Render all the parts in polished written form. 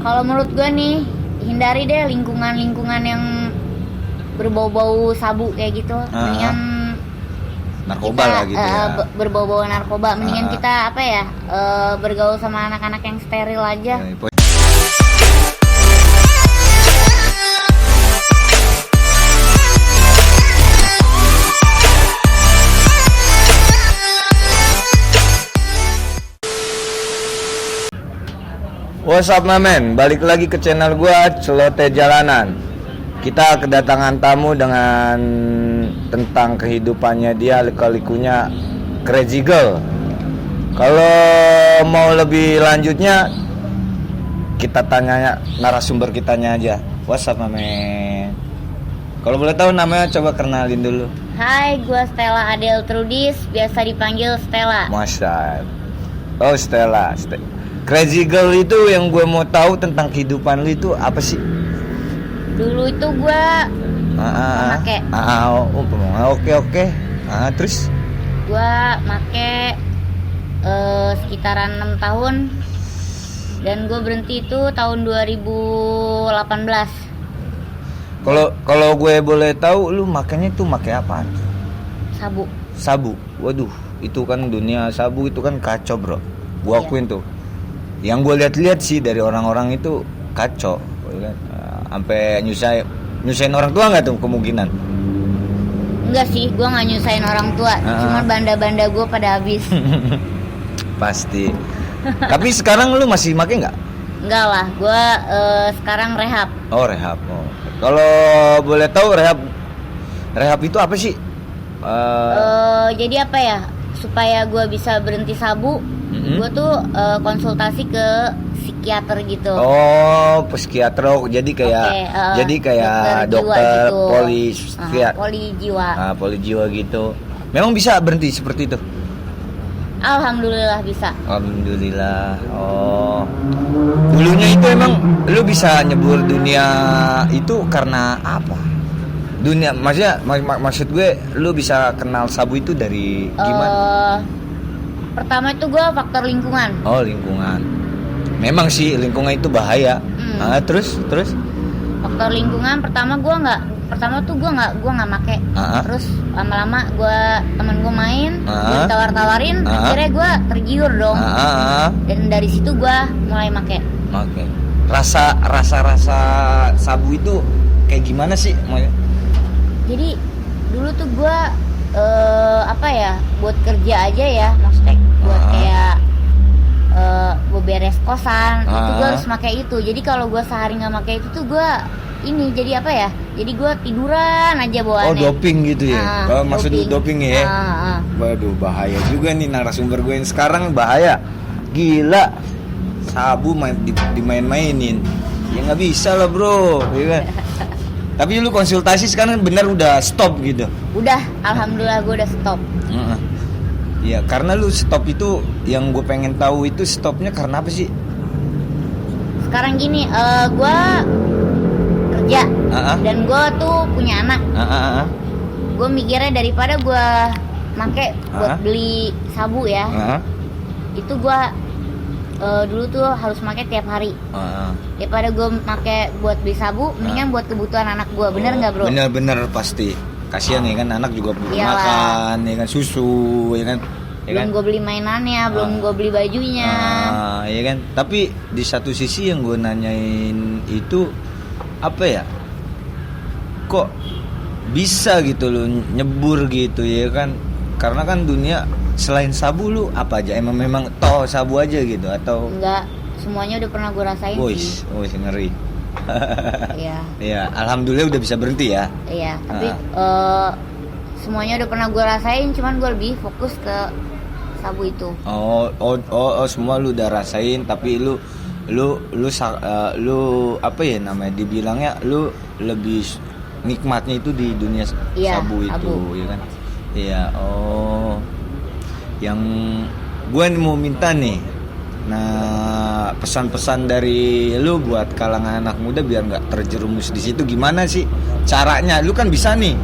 Kalau menurut gue nih, hindari deh lingkungan-lingkungan yang berbau-bau sabu kayak gitu. Mendingan narkoba kita, lah gitu ya. berbau-bau narkoba. Mendingan kita bergaul sama anak-anak yang steril aja. What's up my man, balik lagi ke channel gua Celoteh Jalanan. Kita kedatangan tamu dengan tentang kehidupannya dia, liku-likunya Crazy Girl. Kalau mau lebih lanjutnya kita tanya narasumber kitanya aja. What's up my man? Kalau boleh tahu namanya coba kenalin dulu. Hai, gua Stella Adel Trudis, biasa dipanggil Stella. Masya. Oh Stella. Crazy Girl itu yang gue mau tahu tentang kehidupan lu itu apa sih? Dulu itu gue make. Oke. Terus? Gue make sekitaran 6 tahun. Dan gue berhenti itu tahun 2018. Kalau gue boleh tahu lu makanya itu make apaan? Sabu. Waduh, itu kan dunia sabu itu kan kacau, bro. Gue akuin tuh. Yang gue lihat-lihat sih dari orang-orang itu kacau, sampai nyusahin orang tua nggak tuh kemungkinan? Enggak sih, gue nggak nyusahin orang tua, cuma banda-banda gue pada habis. Pasti. Tapi sekarang lu masih make nggak? Enggak lah, gue sekarang rehab. Oh rehab. Oh. Kalau boleh tahu rehab itu apa sih? Jadi apa ya? Supaya gue bisa berhenti sabu, gue tuh konsultasi ke psikiater gitu. Oh, psikiater. Jadi kayak dokter gitu. Poli jiwa. Poli jiwa gitu. Memang bisa berhenti seperti itu? Alhamdulillah bisa. Alhamdulillah. Oh. Dulunya itu emang lu bisa nyebur dunia itu karena apa? Dunia maksud gue lu bisa kenal sabu itu dari gimana? Pertama itu gue faktor lingkungan. Oh lingkungan. Memang sih lingkungan itu bahaya. Terus? Faktor lingkungan pertama gue nggak make. Terus lama-lama temen gue main, gue tawar-tawarin, akhirnya gue tergiur dong. Dan dari situ gue mulai make. Oke. Rasa sabu itu kayak gimana sih? Jadi dulu tuh gue buat kerja aja ya, maksudnya buat kayak gue beres kosan, itu gue harus pakai itu. Jadi kalau gue sehari nggak pakai itu tuh gue jadi jadi gue tiduran aja bawaannya. Oh doping gitu ya? Kalau maksud doping ya? Waduh bahaya juga nih narasumber gue yang sekarang, bahaya. Gila, sabu dimain-mainin, ya nggak bisa lah bro, ya. Tapi lu konsultasi sekarang benar udah stop gitu? Udah, alhamdulillah gue udah stop. Ya karena lu stop itu, yang gue pengen tahu itu stopnya karena apa sih? Sekarang gini, gue kerja dan gue tuh punya anak. Gue mikirnya daripada gue make buat beli sabu ya, itu gue dulu tuh harus make tiap hari. Daripada gue make buat beli sabu, mendingan buat kebutuhan anak gue. Bener nggak bro? Bener pasti. Kasihan ya kan, anak juga butuh makan, ya kan, susu, ya kan. Belum gue beli mainannya, belum gue beli bajunya. Ya kan. Tapi di satu sisi yang gue nanyain itu apa ya? Kok bisa gitu lo nyebur gitu ya kan? Karena kan dunia selain sabu lu apa aja? Memang toh sabu aja gitu atau? Enggak, semuanya udah pernah gue rasain sih. Ngeri. Iya. Ya, alhamdulillah udah bisa berhenti ya. Iya, tapi semuanya udah pernah gue rasain, cuman gue lebih fokus ke sabu itu. Oh, semua lu udah rasain, tapi lu apa ya namanya? Dibilangnya lu lebih nikmatnya itu di dunia sabu itu, ya kan? Iya, yang gue mau minta nih, nah pesan-pesan dari lu buat kalangan anak muda biar nggak terjerumus di situ gimana sih caranya? Lu kan bisa nih,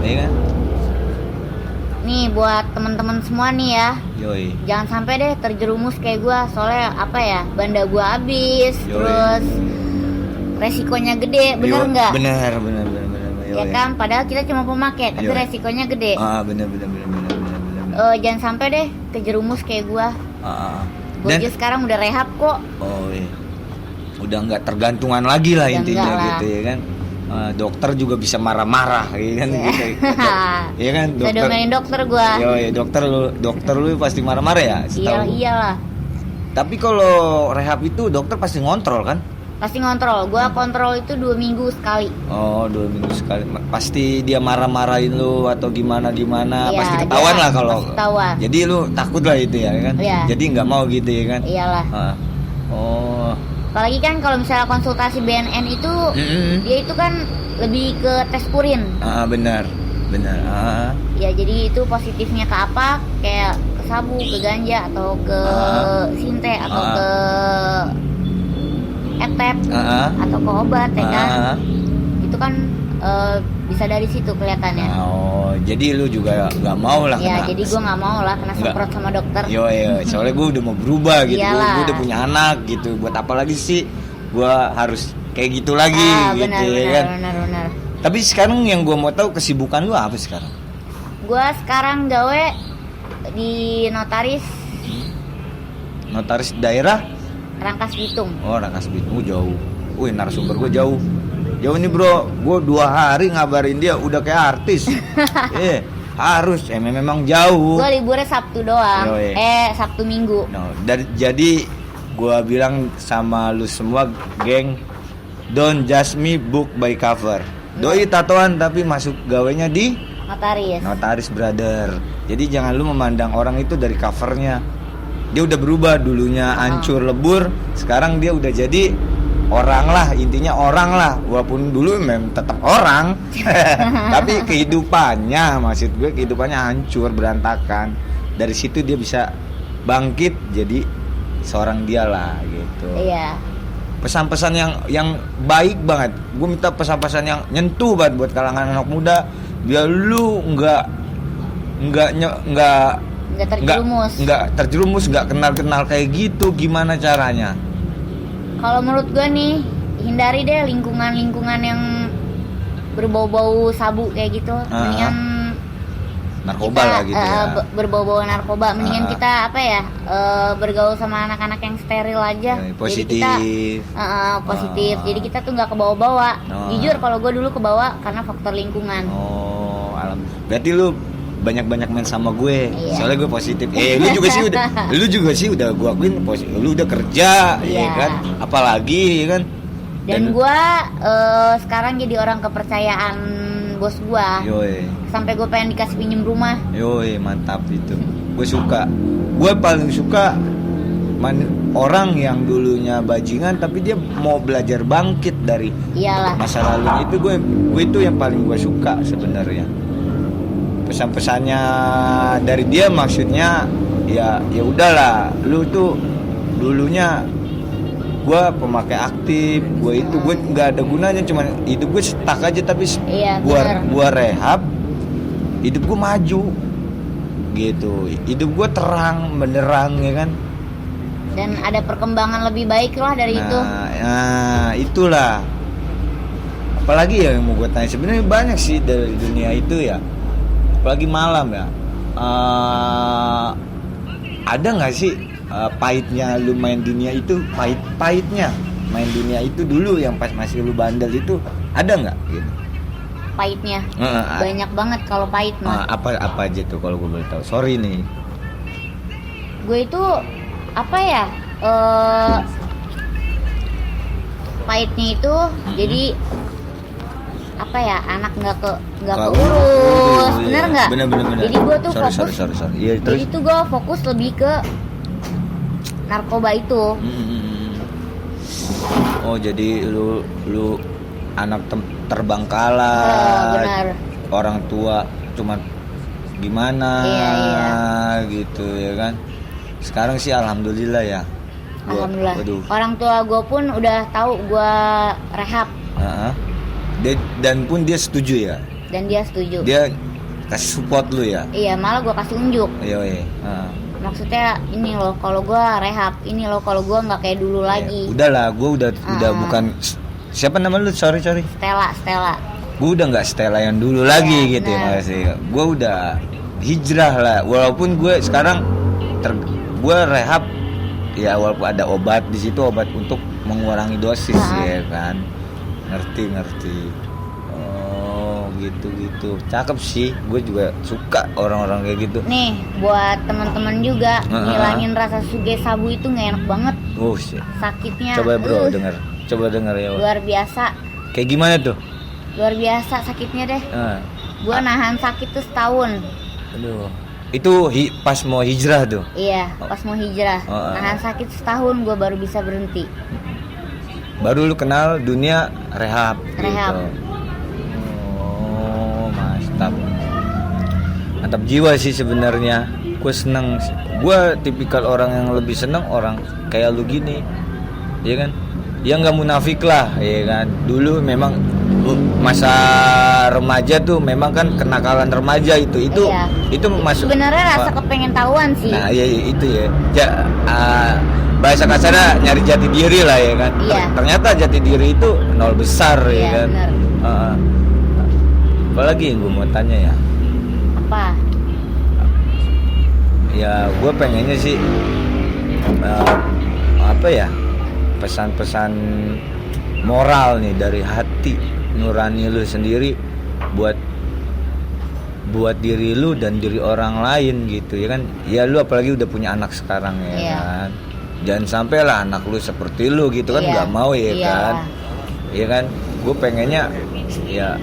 ya kan? nih buat teman-teman semua nih ya, Yoi. jangan sampai deh terjerumus kayak gue. Soalnya apa ya, banda gue habis, Yoi. terus resikonya gede, bener Yo, nggak? bener. Ya kan, padahal kita cuma pemakai, tapi Yoi. resikonya gede. Bener. Jangan sampai deh kejerumus kayak gue. Gue Dan juga sekarang udah rehab kok. iya. Udah nggak tergantungan lagi lah Udah intinya enggak lah. gitu ya kan. Dokter juga bisa marah-marah ya kan gitu. Iya kan Bisa dokter. domain dokter gue. Yoi, dokter lu pasti marah-marah ya? Setahu. Iyalah. Tapi kalau rehab itu dokter pasti ngontrol kan? Pasti ngontrol. Gue kontrol itu 2 minggu sekali. Oh, 2 minggu sekali. Pasti dia marah-marahin lu atau gimana Iya, pasti ketahuan dia lah kalau. pasti ketahuan. Jadi lu takut lah itu ya kan? Iya. Jadi nggak mau gitu ya kan? Iyalah. Oh. Apalagi kan kalau misalnya konsultasi BNN itu, dia itu kan lebih ke tes purin. Benar. Ya jadi itu positifnya ke apa? Kayak ke sabu, ke ganja, atau ke sinte, atau ke etep, atau ke obat ya kan? Itu kan bisa dari situ kelihatannya. Oh, jadi lu juga nggak mau lah Ya kena. jadi gue nggak mau lah kena semprot sama dokter. Soalnya gue udah mau berubah gitu. Iyalah. Gue udah punya anak gitu. Buat apa lagi sih? Gue harus kayak gitu lagi gitu ya kan? Benar. Tapi sekarang yang gue mau tahu kesibukan lu apa sekarang? Gue sekarang gawe di notaris Notaris daerah? Rangkas Bitung. Oh, Rangkas Bitung jauh. Wih, narasumber gue jauh. Jauh nih bro, gue 2 hari ngabarin dia udah kayak artis. Harus, memang jauh. Gue liburnya Sabtu doang. Yoi. Sabtu Minggu. Jadi gue bilang sama lu semua geng, don't judge me book by cover. Doi tatoan tapi masuk gawenya di Notaris brother. Jadi jangan lu memandang orang itu dari covernya. Dia udah berubah, dulunya hancur lebur, sekarang dia udah jadi orang lah, intinya orang lah. Walaupun dulu memang tetap orang, tapi kehidupannya, maksud gue kehidupannya hancur berantakan. Dari situ dia bisa bangkit jadi seorang dia lah gitu. Iya. Pesan-pesan yang baik banget. Gue minta pesan-pesan yang nyentuh banget buat kalangan anak muda, biar lu nggak terjerumus, nggak kenal kayak gitu. Gimana caranya? Kalau menurut gue nih, hindari deh lingkungan yang berbau-bau sabu kayak gitu. Mendingan narkoba kita, lah gitu ya. Berbau-bau narkoba. Mendingan kita bergaul sama anak-anak yang steril aja. Ya, positif. Jadi kita, positif. Jadi kita tuh nggak kebawa-bawa. Jujur kalau gue dulu kebawa karena faktor lingkungan. Berarti lu banyak-banyak main sama gue. Iya. Soalnya gue positif. Lu juga sih udah gue akuin positif. Lu udah kerja, ya kan? Apalagi ya kan? Dan gue sekarang jadi orang kepercayaan bos gue. Sampai gue pengen dikasih pinjem rumah. Mantap itu. Gue suka. Gue paling suka orang yang dulunya bajingan tapi dia mau belajar bangkit dari masa lalunya. Itu gue itu yang paling gue suka sebenarnya. Pesan-pesannya dari dia maksudnya ya udahlah, lu tuh dulunya gue pemakai aktif, gue nggak ada gunanya, cuman hidup gue stuck aja, tapi gue rehab, hidup gue maju gitu, hidup gue terang benderang ya kan, dan ada perkembangan lebih baik lah dari itu. Itulah, apalagi ya yang mau gue tanya, sebenarnya banyak sih dari dunia itu ya, apalagi malam ya. Ada nggak sih pahitnya lu main dunia itu, pahitnya main dunia itu dulu yang pas masih lu bandel itu, ada nggak gitu? Pahitnya banyak banget kalau pahit mah. Apa aja tuh kalau gue boleh tahu? Sorry nih. Gue itu apa ya? Pahitnya itu jadi apa ya, anak nggak keurus, bener nggak? Bener. Jadi gue tuh fokus. Sorry. Ya, terus? Jadi tuh gue fokus lebih ke narkoba itu. Oh, jadi lu anak terbangkalai. Benar. Orang tua cuman gimana? Iya. Gitu ya kan. Sekarang sih alhamdulillah ya. Alhamdulillah. Orang tua gue pun udah tahu gue rehab. Dan pun dia setuju ya. Dan dia setuju. Dia kasih support lu ya. Iya, malah gue kasih unjuk. Iya. Maksudnya ini loh, kalau gue rehab, ini loh kalau gue nggak kayak dulu lagi. Udahlah, gue udah bukan siapa nama lu? Sorry. Stella. Gue udah nggak Stella yang dulu lagi gitu ya, bener. makasih. Gue udah hijrah lah, walaupun gue sekarang gue rehab ya, walaupun ada obat di situ, obat untuk mengurangi dosis ya kan. Ngerti. Oh gitu, cakep sih. Gue juga suka orang-orang kayak gitu. Nih buat teman-teman juga, ngilangin rasa suge sabu itu nggak enak banget. Oh shit. Sakitnya. Coba bro denger ya. Luar biasa. Kayak gimana tuh? Luar biasa sakitnya deh. Gua nahan sakit tuh setahun. Aduh. Itu pas mau hijrah tuh. Iya, pas mau hijrah. Nahan sakit setahun gua baru bisa berhenti. Baru lu kenal dunia rehab. Rehab. Gitu. Oh, mantap jiwa sih sebenarnya. Gue seneng. Gue tipikal orang yang lebih seneng orang kayak lu gini, ya kan? Ya nggak munafik lah, ya kan? Dulu memang masa remaja tuh memang kan kenakalan remaja itu Iya. itu masuk. Sebenarnya rasa kepengen tahuan sih. Nah, iya itu ya. Bahasa kasarnya nyari jati diri lah ya kan. Iya. Ternyata jati diri itu nol besar ya Iya, kan. bener. Apalagi yang gue mau tanya ya. Apa? Ya gue pengennya sih apa ya, pesan-pesan moral nih dari hati nurani lu sendiri buat diri lu dan diri orang lain gitu ya kan. Ya lu apalagi udah punya anak sekarang ya Iya. kan. Jangan sampai lah anak lu seperti lu gitu kan, Iya. nggak mau ya Iya. kan. Iya kan, gue pengennya ya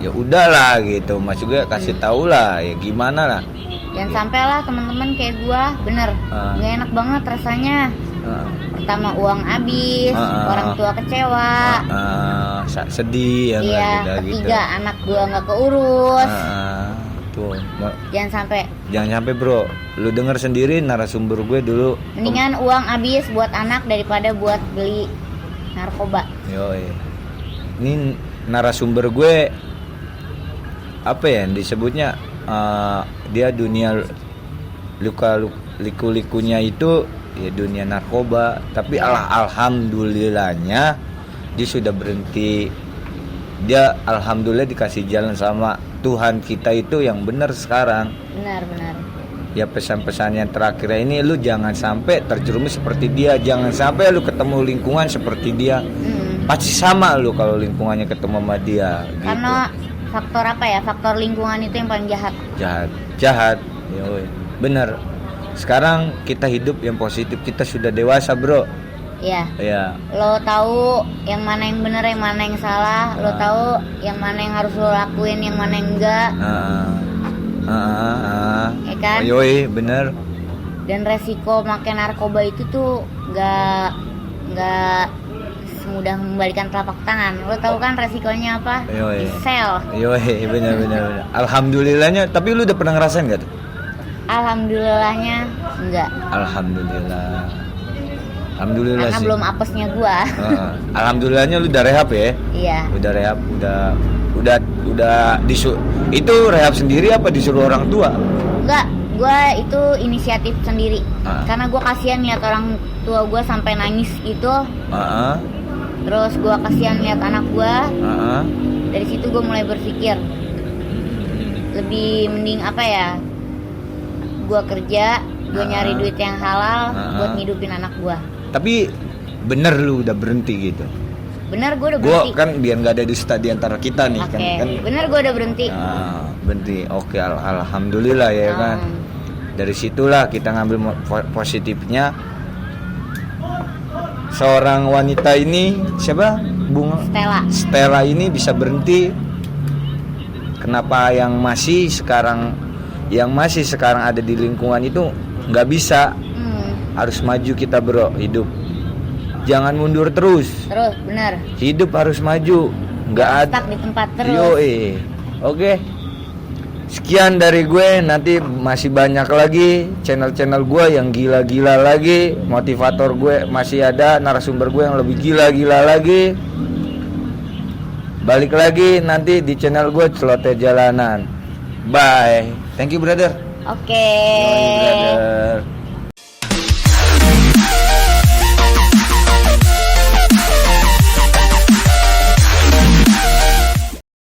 udahlah gitu, mas juga kasih tau lah ya gimana lah. Jangan sampai lah teman-teman kayak gua, bener nggak enak banget rasanya. Pertama uang habis, orang tua kecewa, sedih ya. iya. Gitu. Ketiga anak gua nggak keurus. Tuh, Jangan sampai bro, lu denger sendiri narasumber gue dulu. mendingan uang habis buat anak daripada buat beli narkoba. Yoi. Ini narasumber gue apa ya disebutnya, dia dunia liku-likunya itu ya dunia narkoba, tapi alhamdulillahnya dia sudah berhenti. Dia alhamdulillah dikasih jalan sama Tuhan kita itu yang benar sekarang. Benar. Ya pesan-pesan yang terakhir ini, lu jangan sampai terjerumus seperti dia, jangan sampai lu ketemu lingkungan seperti dia. Pasti sama lu kalau lingkungannya ketemu sama dia. Karena gitu. faktor apa ya? Faktor lingkungan itu yang paling jahat. Jahat. Yoi. Bener. Sekarang kita hidup yang positif, kita sudah dewasa bro. Iya. Ya. Lo tahu yang mana yang benar, yang mana yang salah. Lo tahu yang mana yang harus lo lakuin, yang mana yang enggak. Ya kan? Yoi, bener. Dan resiko makan narkoba itu tuh nggak semudah membalikan telapak tangan. Lo tahu kan resikonya apa? Yoi. Di sel. Yoi, bener. Alhamdulillahnya, tapi lu udah pernah ngerasain gak tuh? Alhamdulillahnya enggak. Alhamdulillah Karena sih. belum apesnya gua. Alhamdulillahnya lu udah rehab ya? Iya. Udah rehab, udah itu rehab sendiri apa disuruh orang tua? Enggak, gua itu inisiatif sendiri. Karena gua kasihan lihat orang tua gua sampai nangis gitu. Terus gua kasihan lihat anak gua. Dari situ gua mulai berpikir lebih mending apa ya? Gua kerja, gua nyari duit yang halal buat ngidupin anak gua. Tapi bener lu udah berhenti gitu? Bener, gua udah Gua berhenti. kan biar nggak ada dusta di antara kita nih. Oke, kan. bener gua udah berhenti. Berhenti. Oke, alhamdulillah ya kan. Dari situlah kita ngambil positifnya. Seorang wanita ini siapa? Stella ini bisa berhenti. Kenapa yang masih sekarang ada di lingkungan itu nggak bisa? Harus maju kita bro, hidup. Jangan mundur terus. Bener. Hidup harus maju. Nggak ada stuck di tempat terus. Oke. Sekian dari gue. Nanti masih banyak lagi channel-channel gue yang gila-gila lagi. Motivator gue masih ada, narasumber gue yang lebih gila-gila lagi. Balik lagi nanti di channel gue Celoteh Jalanan. Bye. Thank you brother. Oke. Yoi, brother.